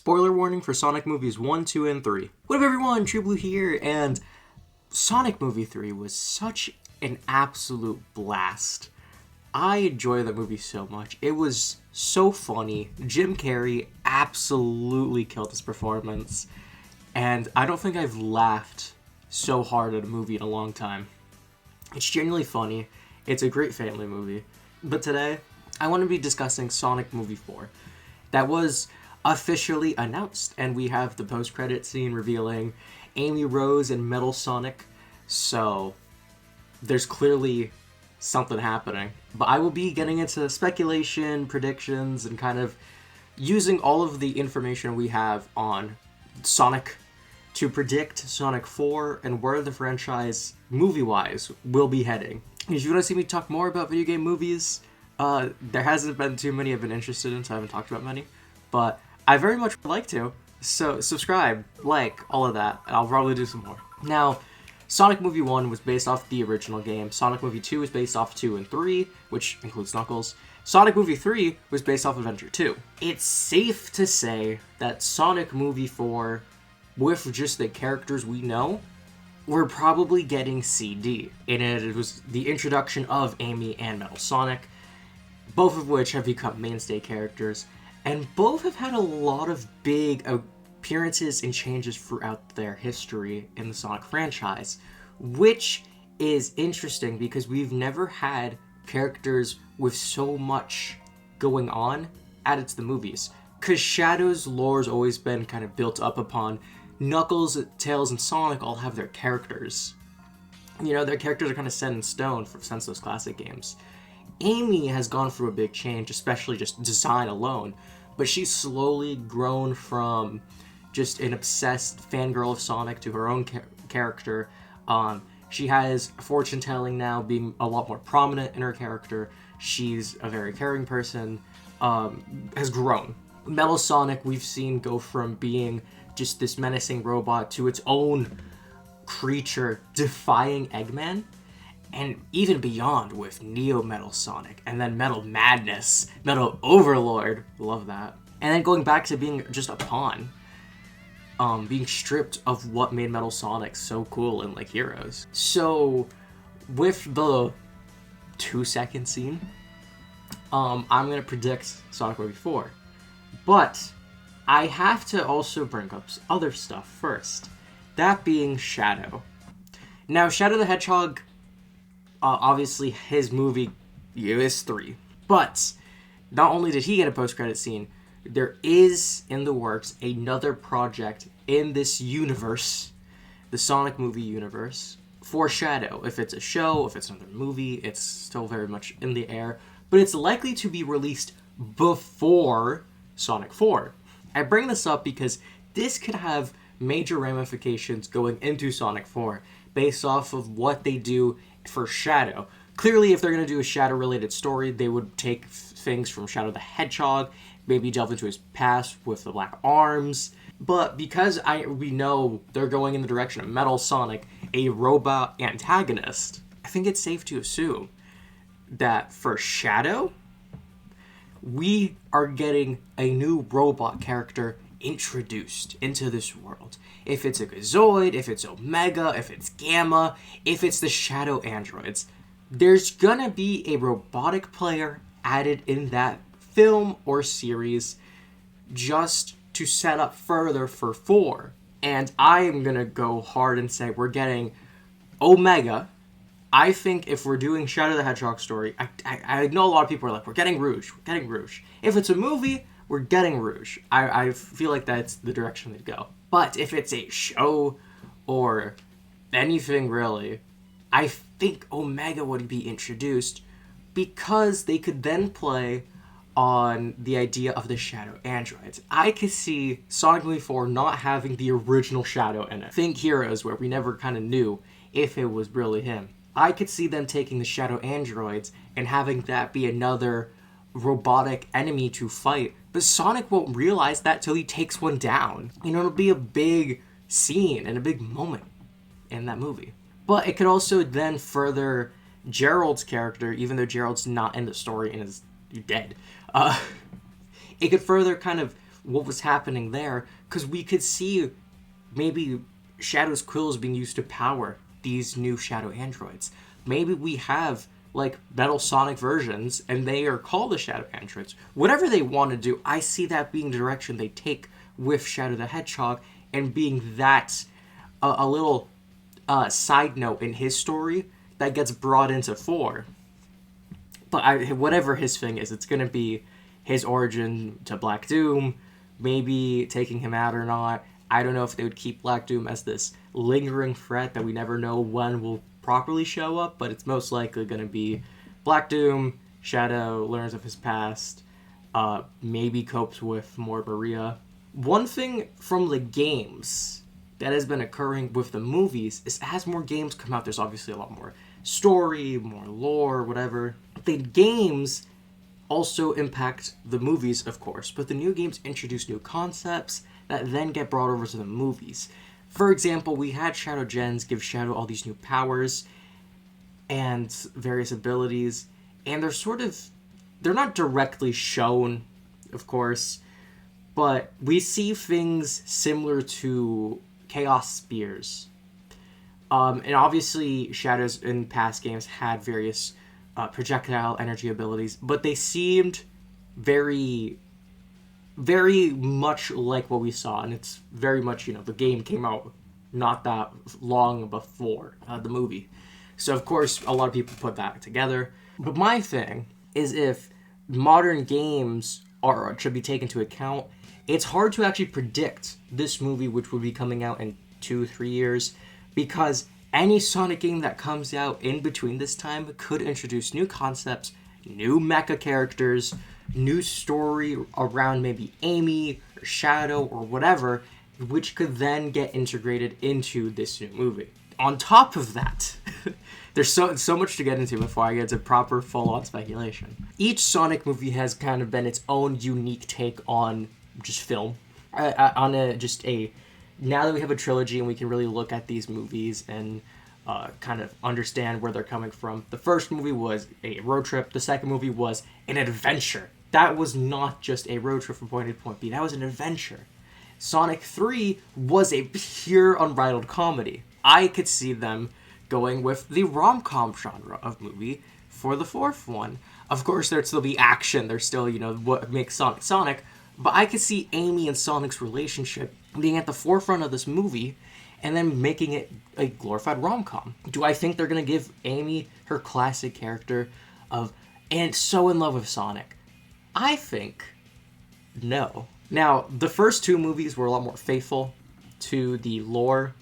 Spoiler warning for Sonic movies 1, 2, and 3. What up everyone, True Blue here, and Sonic movie 3 was such an absolute blast. I enjoy that movie so much. It was so funny. Jim Carrey absolutely killed his performance, and I don't think I've laughed so hard at a movie in a long time. It's genuinely funny. It's a great family movie. But today, I want to be discussing Sonic movie 4. That was officially announced, and we have the post-credit scene revealing Amy Rose and Metal Sonic, so there's clearly something happening. But I will be getting into speculation, predictions, and kind of using all of the information we have on Sonic to predict Sonic 4 and where the franchise, movie-wise, will be heading. If you want to see me talk more about video game movies, there hasn't been too many I've been interested in, so I haven't talked about many. But I very much would like to. So subscribe, like, all of that, and I'll probably do some more. Now, Sonic Movie 1 was based off the original game. Sonic Movie 2 was based off 2 and 3, which includes Knuckles. Sonic Movie 3 was based off Adventure 2. It's safe to say that Sonic Movie 4, with just the characters we know, we're probably getting CD. In it was the introduction of Amy and Metal Sonic, both of which have become mainstay characters, and both have had a lot of big appearances and changes throughout their history in the Sonic franchise, which is interesting because we've never had characters with so much going on added to the movies. Because Shadow's lore's always been kind of built up upon. Knuckles, Tails, and Sonic all have their characters. You know, their characters are kind of set in stone since those classic games. Amy has gone through a big change, especially just design alone, but she's slowly grown from just an obsessed fangirl of Sonic to her own character. She has fortune-telling now being a lot more prominent in her character. She's a very caring person, has grown. Metal Sonic we've seen go from being just this menacing robot to its own creature defying Eggman, and even beyond with Neo Metal Sonic, and then Metal Madness, Metal Overlord, love that. And then going back to being just a pawn, being stripped of what made Metal Sonic so cool in like Heroes. So with the 2-second scene, I'm gonna predict Sonic Movie 4. But I have to also bring up other stuff first. That being Shadow. Now, Shadow the Hedgehog, obviously his movie is 3. But not only did he get a post-credit scene, there is in the works another project in this universe, the Sonic movie universe, for Shadow. If it's a show, if it's another movie, it's still very much in the air. But it's likely to be released before Sonic 4. I bring this up because this could have major ramifications going into Sonic 4 based off of what they do for Shadow. Clearly, if they're going to do a Shadow-related story, they would take things from Shadow the Hedgehog, maybe delve into his past with the Black Arms. But because we know they're going in the direction of Metal Sonic, a robot antagonist, I think it's safe to assume that for Shadow, we are getting a new robot character introduced into this world. If it's a Gazoid, if it's Omega, if it's Gamma, if it's the Shadow androids, there's gonna be a robotic player added in that film or series just to set up further for 4. And I am gonna go hard and say we're getting Omega. I think if we're doing Shadow the Hedgehog story, I know a lot of people are like, we're getting Rouge. If it's a movie, we're getting Rouge. I feel like that's the direction they'd go. But if it's a show or anything really, I think Omega would be introduced because they could then play on the idea of the Shadow androids. I could see Sonic Movie 4 not having the original Shadow in it. Think Heroes, where we never kind of knew if it was really him. I could see them taking the Shadow androids and having that be another robotic enemy to fight, but Sonic won't realize that till he takes one down. You know, it'll be a big scene and a big moment in that movie. But it could also then further Gerald's character, even though Gerald's not in the story and is dead. It could further kind of what was happening there, because we could see maybe Shadow's quills being used to power these new Shadow androids. Maybe we have like Metal Sonic versions and they are called the Shadow androids. Whatever they want to do, I see that being the direction they take with Shadow the Hedgehog, and being that a little side note in his story that gets brought into 4. But whatever his thing is, it's going to be his origin to Black Doom, maybe taking him out or not. I don't know if they would keep Black Doom as this lingering threat that we never know when will properly show up, but it's most likely going to be Black Doom, Shadow learns of his past, maybe copes with more Maria. One thing from the games that has been occurring with the movies is as more games come out, there's obviously a lot more story, more lore, whatever. The games also impact the movies, of course, but the new games introduce new concepts that then get brought over to the movies. For example, we had Shadow Gens give Shadow all these new powers and various abilities, and they're not directly shown, of course, but we see things similar to Chaos Spears. And obviously, Shadows in past games had various projectile energy abilities, but they seemed very, very much like what we saw, and it's very much, the game came out not that long before the movie. So, of course, a lot of people put that together. But my thing is, if modern games should be taken into account, it's hard to actually predict this movie, which will be coming out in 2-3 years, because any Sonic game that comes out in between this time could introduce new concepts, new mecha characters, new story around maybe Amy or Shadow or whatever, which could then get integrated into this new movie. On top of that, there's so much to get into before I get to proper full-on speculation. Each Sonic movie has kind of been its own unique take on just film, now that we have a trilogy and we can really look at these movies and kind of understand where they're coming from. The first movie was a road trip. The second movie was an adventure. That was not just a road trip from point A to point B. That was an adventure. Sonic 3 was a pure unbridled comedy. I could see them going with the rom-com genre of movie for the fourth one. Of course, there'd still be action. There's still, what makes Sonic Sonic. But I could see Amy and Sonic's relationship being at the forefront of this movie and then making it a glorified rom-com. Do I think they're going to give Amy her classic character of, and so in love with Sonic? I think no. Now, the first 2 movies were a lot more faithful to the lore,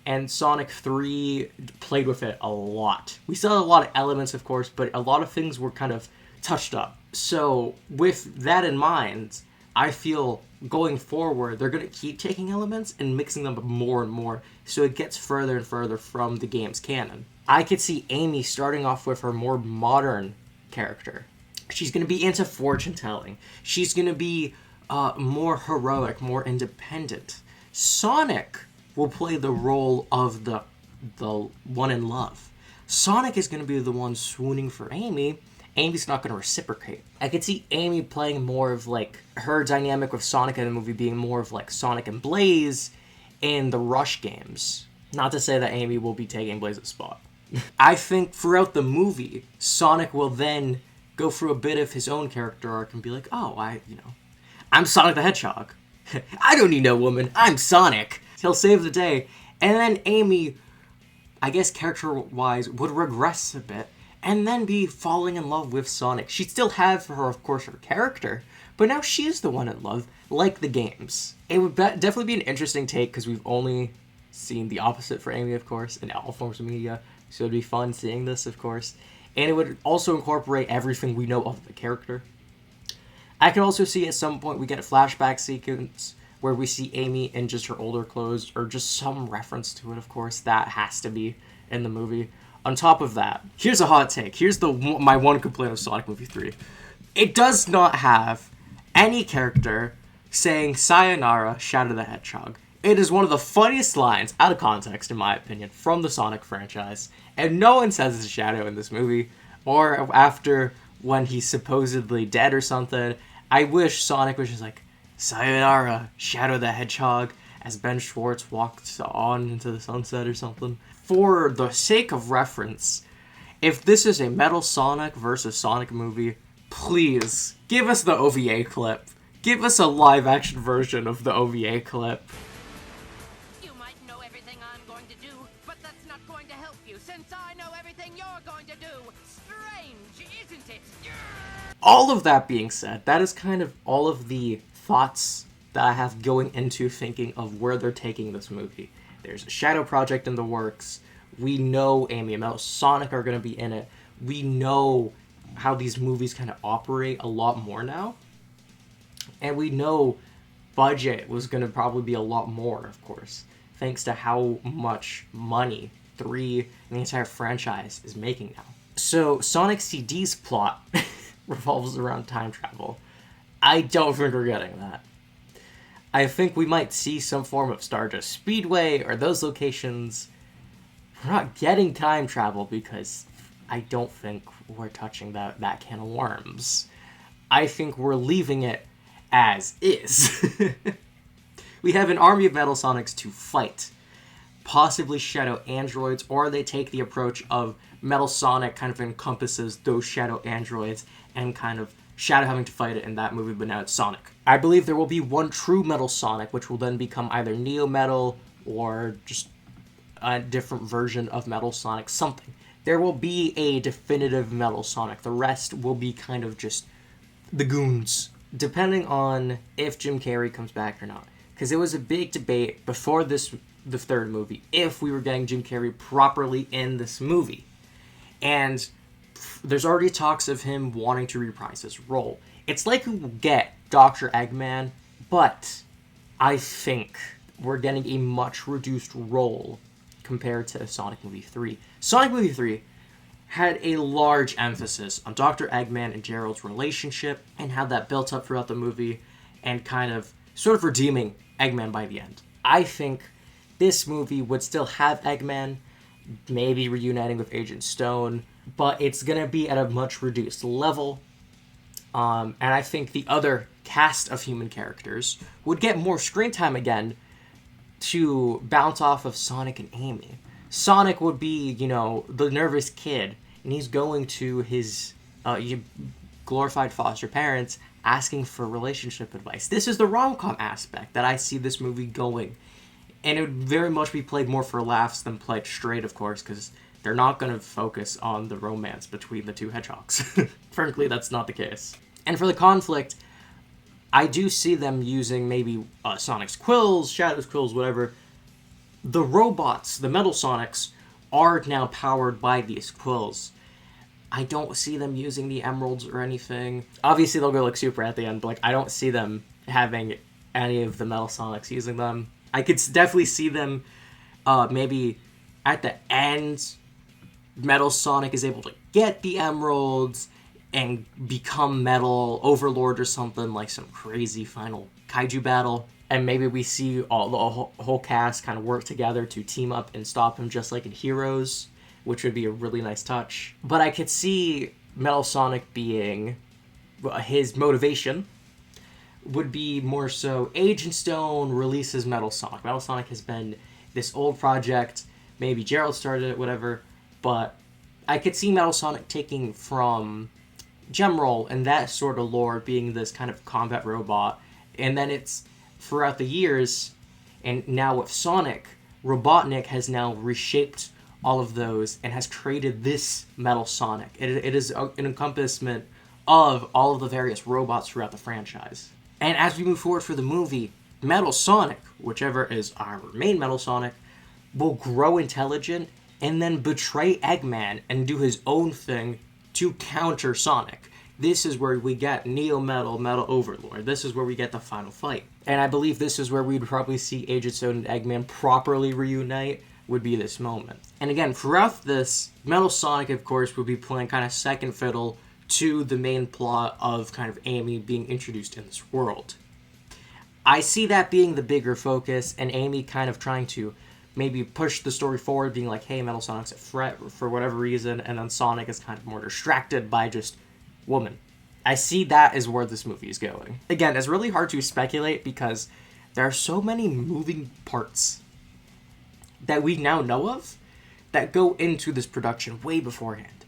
and Sonic 3 played with it a lot. We still had a lot of elements, of course, but a lot of things were kind of touched up. So, with that in mind, I feel going forward, they're going to keep taking elements and mixing them more and more, so it gets further and further from the game's canon. I could see Amy starting off with her more modern character. She's going to be into fortune telling. She's going to be more heroic, more independent. Sonic will play the role of the one in love. Sonic is going to be the one swooning for Amy. Amy's not going to reciprocate. I could see Amy playing more of like her dynamic with Sonic in the movie being more of like Sonic and Blaze in the Rush games. Not to say that Amy will be taking Blaze's spot. I think throughout the movie, Sonic will then go through a bit of his own character arc and be like, oh, I'm Sonic the Hedgehog. I don't need no woman. I'm Sonic. He'll save the day. And then Amy, I guess character-wise, would regress a bit and then be falling in love with Sonic. She'd still have, of course, her character, but now she's the one in love, like the games. It would definitely be an interesting take, because we've only seen the opposite for Amy, of course, in all forms of media, so it'd be fun seeing this, of course. And it would also incorporate everything we know of the character. I can also see at some point we get a flashback sequence where we see Amy in just her older clothes, or just some reference to it, of course. That has to be in the movie. On top of that, here's a hot take. Here's my one complaint of Sonic Movie 3. It does not have any character saying Sayonara, Shadow the Hedgehog. It is one of the funniest lines, out of context in my opinion, from the Sonic franchise. And no one says it's Shadow in this movie, or after when he's supposedly dead or something. I wish Sonic was just like, Sayonara, Shadow the Hedgehog, as Ben Schwartz walks on into the sunset or something. For the sake of reference, if this is a Metal Sonic versus Sonic movie, please give us the OVA clip. Give us a live-action version of the OVA clip. You might know everything I'm going to do, but that's not going to help you, since I know everything you're going to do. Strange, isn't it? All of that being said, that is kind of all of the thoughts that I have going into thinking of where they're taking this movie. There's a Shadow Project in the works. We know Amy and Metal Sonic are going to be in it. We know how these movies kind of operate a lot more now. And we know budget was going to probably be a lot more, of course, thanks to how much money 3 and the entire franchise is making now. So Sonic CD's plot revolves around time travel. I don't think we're getting that. I think we might see some form of Stardust Speedway or those locations. We're not getting time travel because I don't think we're touching that can of worms. I think we're leaving it as is. We have an army of Metal Sonics to fight. Possibly Shadow Androids, or they take the approach of Metal Sonic kind of encompasses those Shadow Androids and kind of Shadow having to fight it in that movie, but now it's Sonic. I believe there will be one true Metal Sonic, which will then become either Neo Metal or just a different version of Metal Sonic, something. There will be a definitive Metal Sonic. The rest will be kind of just the goons, depending on if Jim Carrey comes back or not. Because it was a big debate before the third movie, if we were getting Jim Carrey properly in this movie. And there's already talks of him wanting to reprise his role. It's likely we'll get Dr. Eggman, but I think we're getting a much reduced role compared to Sonic Movie 3. Sonic Movie 3 had a large emphasis on Dr. Eggman and Gerald's relationship and how that built up throughout the movie and kind of sort of redeeming Eggman by the end. I think this movie would still have Eggman, maybe reuniting with Agent Stone, but it's going to be at a much reduced level. And I think the other cast of human characters would get more screen time again to bounce off of Sonic and Amy. Sonic would be, the nervous kid, and he's going to his glorified foster parents asking for relationship advice. This is the rom-com aspect that I see this movie going. And it would very much be played more for laughs than played straight, of course, because they're not going to focus on the romance between the two hedgehogs. Frankly, that's not the case. And for the conflict, I do see them using maybe Sonic's quills, Shadow's quills, whatever. The robots, the Metal Sonics, are now powered by these quills. I don't see them using the emeralds or anything. Obviously, they'll go super at the end, but I don't see them having any of the Metal Sonics using them. I could definitely see them maybe at the end, Metal Sonic is able to get the emeralds and become Metal Overlord or something, like some crazy final kaiju battle. And maybe we see all the whole cast kind of work together to team up and stop him, just like in Heroes, which would be a really nice touch. But I could see Metal Sonic being his motivation would be more so Agent Stone releases Metal Sonic. Metal Sonic has been this old project. Maybe Gerald started it, whatever. But I could see Metal Sonic taking from Gemroll and that sort of lore being this kind of combat robot. And then it's throughout the years, and now with Sonic, Robotnik has now reshaped all of those and has created this Metal Sonic. It is an encompassment of all of the various robots throughout the franchise. And as we move forward for the movie, Metal Sonic, whichever is our main Metal Sonic, will grow intelligent and then betray Eggman and do his own thing to counter Sonic. This is where we get Neo Metal, Metal Overlord. This is where we get the final fight. And I believe this is where we'd probably see Agent Stone and Eggman properly reunite, would be this moment. And again, throughout this, Metal Sonic, of course, would be playing kind of second fiddle to the main plot of kind of Amy being introduced in this world. I see that being the bigger focus, and Amy kind of trying to maybe push the story forward, being like, hey, Metal Sonic's a threat for whatever reason, and then Sonic is kind of more distracted by just woman I see that as where this movie is going. Again, it's really hard to speculate because there are so many moving parts that we now know of that go into this production way beforehand.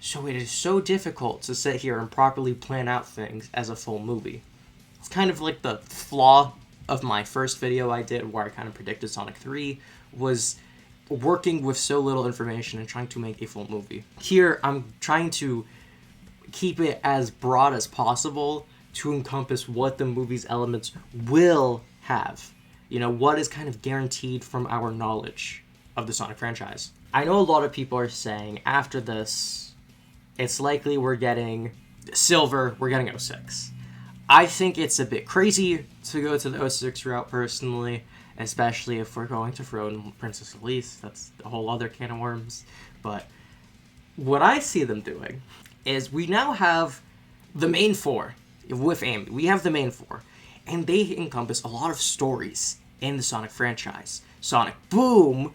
So it is so difficult to sit here and properly plan out things as a full movie. It's kind of like the flaw of my first video I did where I kind of predicted Sonic 3 was working with so little information and trying to make a full movie. Here, I'm trying to keep it as broad as possible to encompass what the movie's elements will have. You know, what is kind of guaranteed from our knowledge of the Sonic franchise. I know a lot of people are saying after this, it's likely we're getting Silver, we're getting 06. I think it's a bit crazy to go to the 06 route personally, especially if we're going to throw in Princess Elise. That's a whole other can of worms. But what I see them doing is we now have the main four with Amy. We have the main four, and they encompass a lot of stories in the Sonic franchise. Sonic Boom,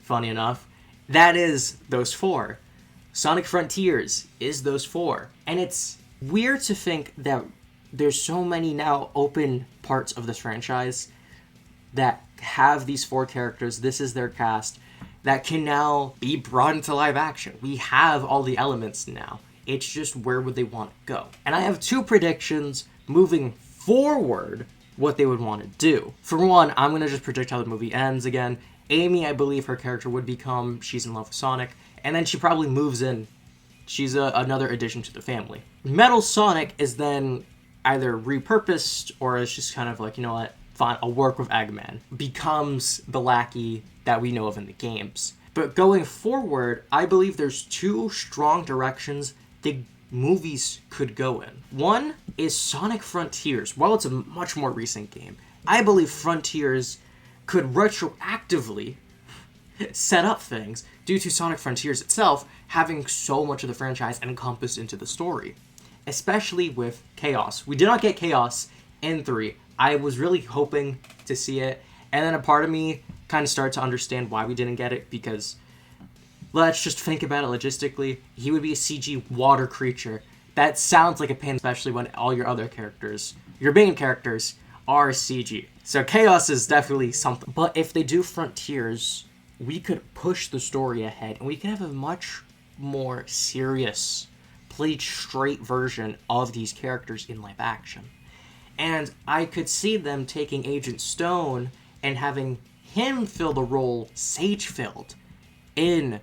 funny enough, that is those four. Sonic Frontiers is those four. And it's weird to think that there's so many now open parts of this franchise that have these four characters, this is their cast, that can now be brought into live action. We have all the elements now. It's just where would they want to go? And I have two predictions moving forward what they would want to do. For one, I'm going to just predict how the movie ends again. Amy, I believe her character would become she's in love with Sonic, and then she probably moves in. She's another addition to the family. Metal Sonic is then either repurposed or it's just kind of like, you know what, fine, I'll work with Eggman. Becomes the lackey that we know of in the games. But going forward, I believe there's two strong directions the movies could go in. One is Sonic Frontiers. While it's a much more recent game, I believe Frontiers could retroactively set up things due to Sonic Frontiers itself having so much of the franchise encompassed into the story. Especially with Chaos. We did not get Chaos in 3. I was really hoping to see it, and then a part of me kind of started to understand why we didn't get it, because let's just think about it logistically. He would be a CG water creature. That sounds like a pain, especially when all your other characters, your main characters, are CG. So Chaos is definitely something. But if they do Frontiers, we could push the story ahead, and we could have a much more serious, played straight version of these characters in live action. And I could see them taking Agent Stone and having him fill the role Sage filled in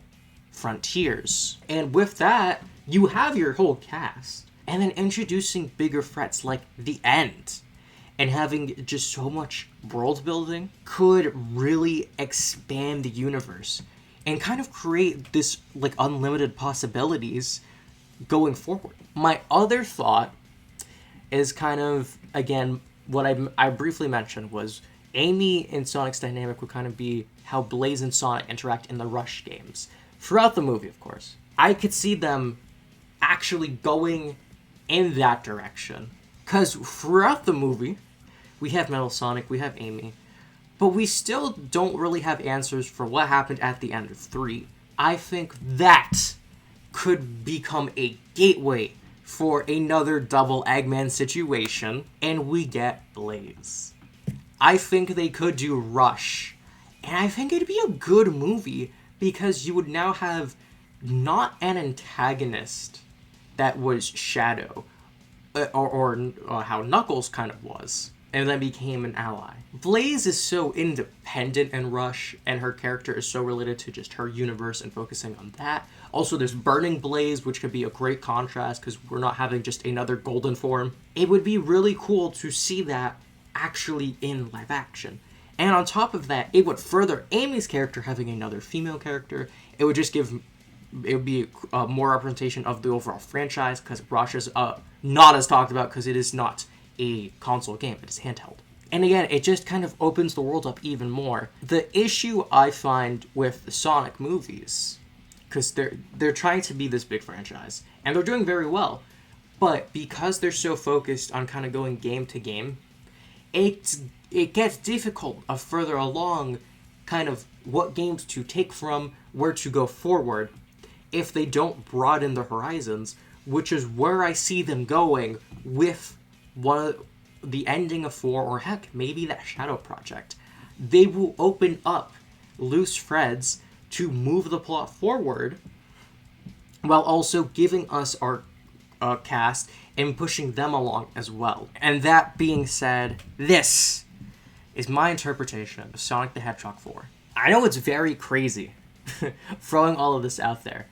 Frontiers. And with that, you have your whole cast. And then introducing bigger threats like the End and having just so much world building could really expand the universe and kind of create this like unlimited possibilities going forward. My other thought is kind of, again, what I briefly mentioned was Amy and Sonic's dynamic would kind of be how Blaze and Sonic interact in the Rush games. Throughout the movie, of course. I could see them actually going in that direction. Because throughout the movie, we have Metal Sonic, we have Amy, but we still don't really have answers for what happened at the end of 3. I think that could become a gateway for another double Eggman situation, and we get Blaze. I think they could do Rush, and I think it'd be a good movie because you would now have not an antagonist that was Shadow, or how Knuckles kind of was, and then became an ally. Blaze is so independent in Rush, and her character is so related to just her universe and focusing on that. Also, there's Burning Blaze, which could be a great contrast because we're not having just another golden form. It would be really cool to see that actually in live action. And on top of that, it would further Amy's character having another female character. It would just give, it would be more representation of the overall franchise because Rush is not as talked about because it is not a console game, it is handheld. And again, it just kind of opens the world up even more. The issue I find with the Sonic movies, because they're trying to be this big franchise, and they're doing very well, but because they're so focused on kind of going game to game, it gets difficult of further along kind of what games to take from, where to go forward, if they don't broaden the horizons which is where I see them going with the ending of 4, or heck, maybe that Shadow Project. They will open up loose threads to move the plot forward while also giving us our cast and pushing them along as well. And that being said, this is my interpretation of Sonic the Hedgehog 4. I know it's very crazy throwing all of this out there.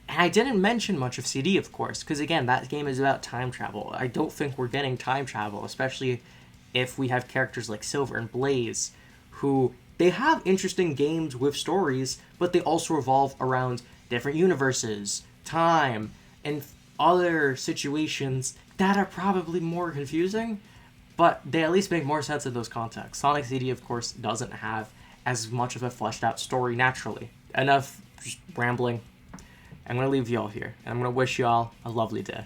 And I didn't mention much of CD, of course, because again, that game is about time travel. I don't think we're getting time travel, especially if we have characters like Silver and Blaze, who, they have interesting games with stories, but they also revolve around different universes, time, and other situations that are probably more confusing, but they at least make more sense in those contexts. Sonic CD, of course, doesn't have as much of a fleshed out story naturally. Enough just rambling. I'm going to leave y'all here, and I'm going to wish y'all a lovely day.